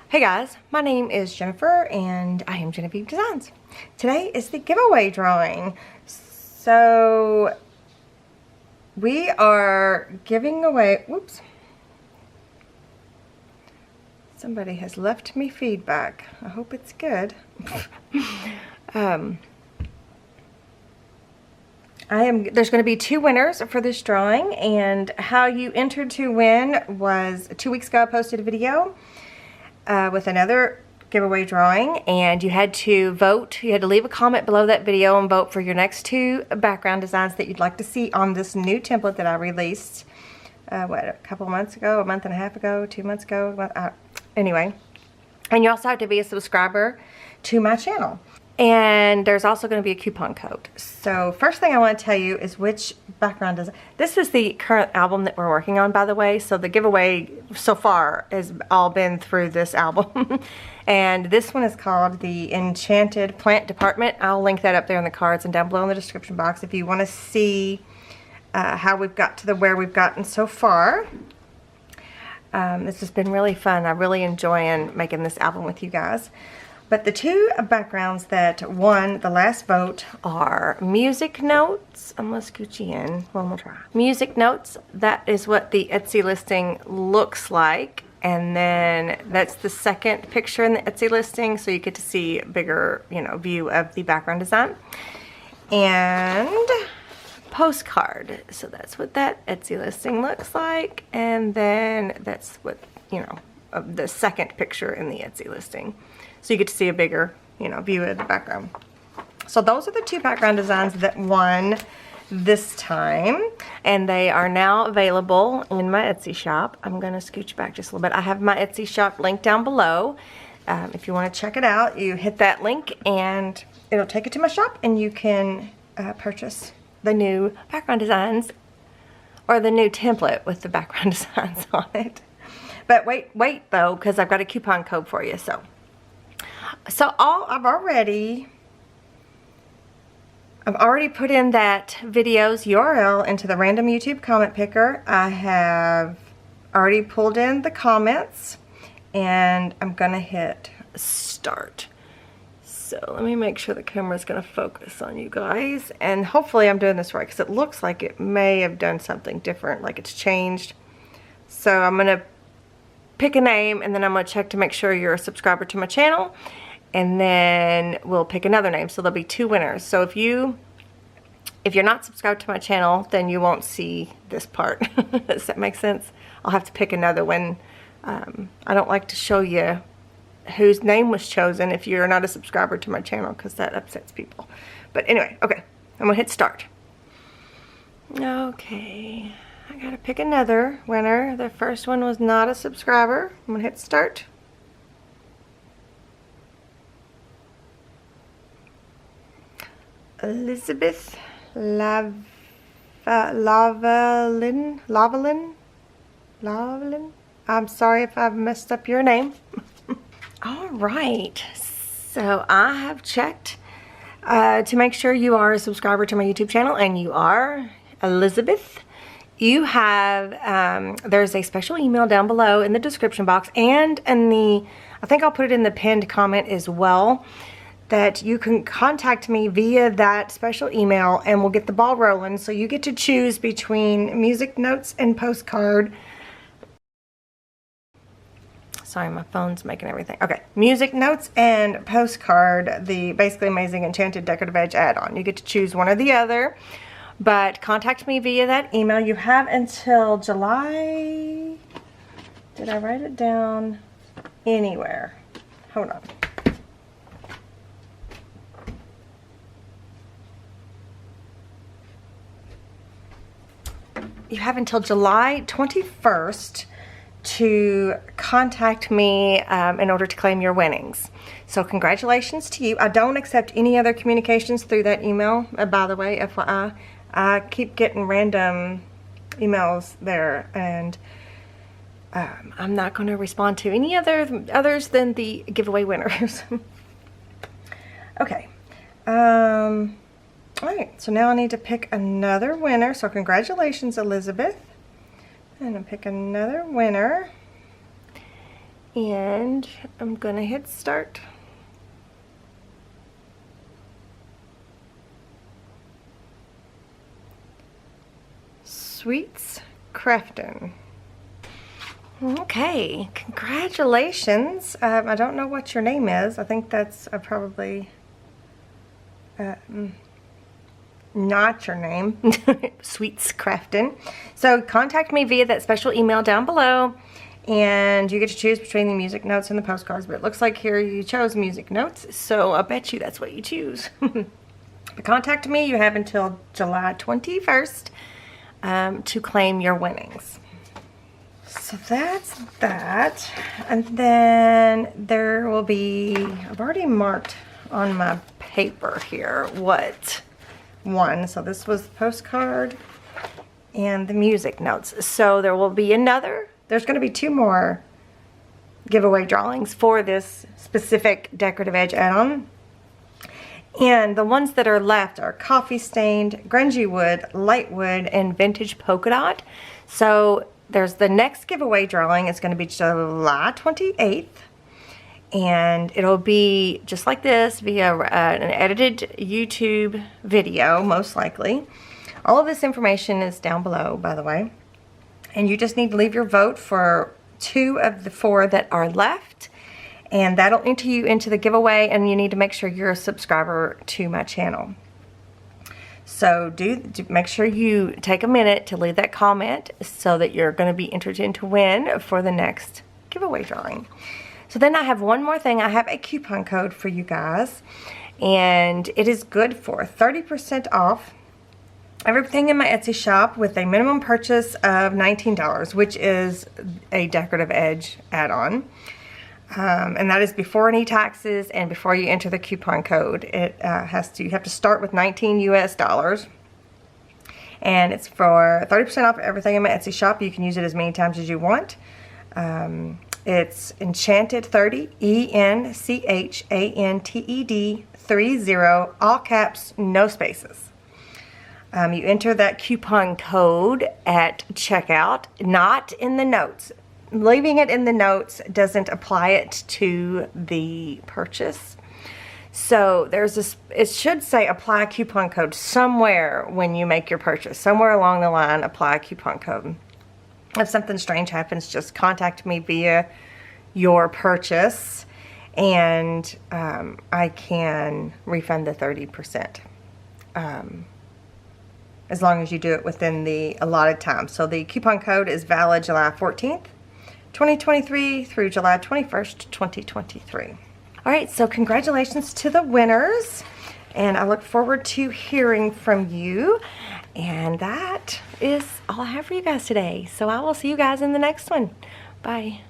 Hey guys, my name is Jennifer and I am Jenofeve Designs. Today is the giveaway drawing. So we are giving away, whoops. Somebody has left me feedback. I hope it's good. There's going to be two winners for this drawing, and how you entered to win was 2 weeks ago I posted a video with another giveaway drawing, and you had to vote. You had to leave a comment below that video and vote for your next two background designs that you'd like to see on this new template that I released a couple of months ago, a month and a half ago, 2 months ago, anyway. And you also have to be a subscriber to my channel. And there's also going to be a coupon code. So first thing I want to tell you is which background design. This is the current album that we're working on, by the way. So the giveaway so far has all been through this album. And this one is called the Enchanted Plant Department. I'll link that up there in the cards and down below in the description box if you want to see how we've got to where we've gotten so far. This has been really fun. I'm really enjoying making this album with you guys. But the two backgrounds that won the last vote are Music Notes. I'm going to scooch you in. One more try. Music Notes. That is what the Etsy listing looks like. And then that's the second picture in the Etsy listing, so you get to see a bigger, view of the background design. And Postcard. So that's what that Etsy listing looks like. And then that's what, the second picture in the Etsy listing. So you get to see a bigger, view of the background. So those are the two background designs that won this time. And they are now available in my Etsy shop. I'm going to scooch back just a little bit. I have my Etsy shop linked down below. If you want to check it out, you hit that link and it'll take you to my shop and you can purchase the new background designs or the new template with the background designs on it. But wait though, because I've got a coupon code for you. So I've already put in that video's URL into the random YouTube comment picker. I have already pulled in the comments and I'm gonna hit start. So let me make sure the camera's gonna focus on you guys, and hopefully I'm doing this right because it looks like it may have done something different, like it's changed. So I'm gonna pick a name and then I'm gonna check to make sure you're a subscriber to my channel, and then we'll pick another name. So there'll be two winners. So if you're not subscribed to my channel, then you won't see this part. Does that make sense? I'll have to pick another one. I don't like to show you whose name was chosen if you're not a subscriber to my channel, because that upsets people. But anyway, okay, I'm gonna hit start. Okay, I gotta pick another winner. The first one was not a subscriber. I'm gonna hit start. Elizabeth Lavalin. I'm sorry if I've messed up your name. All right, so I have checked to make sure you are a subscriber to my YouTube channel, and you are, Elizabeth. You have, there's a special email down below in the description box, and I think I'll put it in the pinned comment as well, that you can contact me via that special email and we'll get the ball rolling. So you get to choose between Music Notes and Postcard. Sorry, my phone's making everything. Okay, Music Notes and Postcard, the basically amazing Enchanted Decorative Edge add-on. You get to choose one or the other, but contact me via that email. You have until July, did I write it down anywhere? Hold on. You have until July 21st to contact me in order to claim your winnings. So congratulations to you. I don't accept any other communications through that email, by the way, FYI. I keep getting random emails there, and I'm not going to respond to any others than the giveaway winners. Okay. Alright, so now I need to pick another winner. So congratulations, Elizabeth. And I'll pick another winner. And I'm gonna hit start. Sweets Craftin'. Okay, congratulations. I don't know what your name is. I think that's probably not your name. Sweets Craftin'. So contact me via that special email down below, and you get to choose between the music notes and the postcards, but it looks like here you chose music notes, so I bet you that's what you choose. To contact me, you have until July 21st to claim your winnings. So that's that. And then there will be, I've already marked on my paper here what one. So this was the postcard and the music notes. So there will be another, there's going to be 2 more giveaway drawings for this specific decorative edge add-on. And the ones that are left are coffee stained, grungy wood, light wood, and vintage polka dot. So there's the next giveaway drawing. It's going to be July 28th. And it'll be just like this via an edited YouTube video, most likely. All of this information is down below, by the way. And you just need to leave your vote for 2 of the 4 that are left. And that'll enter you into the giveaway, and you need to make sure you're a subscriber to my channel. So do make sure you take a minute to leave that comment so that you're going to be entered in to win for the next giveaway drawing. So then I have one more thing. I have a coupon code for you guys, and it is good for 30% off everything in my Etsy shop with a minimum purchase of $19, which is a decorative edge add-on. And that is before any taxes and before you enter the coupon code. It you have to start with $19 US, and it's for 30% off everything in my Etsy shop. You can use it as many times as you want. It's Enchanted 30, ENCHANTED 30, all caps, no spaces. You enter that coupon code at checkout, not in the notes. Leaving it in the notes doesn't apply it to the purchase. So there's this, it should say apply coupon code somewhere when you make your purchase. Somewhere along the line, apply a coupon code. If something strange happens, just contact me via your purchase, and I can refund the 30%. As long as you do it within the allotted time. So the coupon code is valid July 14th. 2023 through July 21st, 2023. All right, so congratulations to the winners, and I look forward to hearing from you. And that is all I have for you guys today. So I will see you guys in the next one. Bye.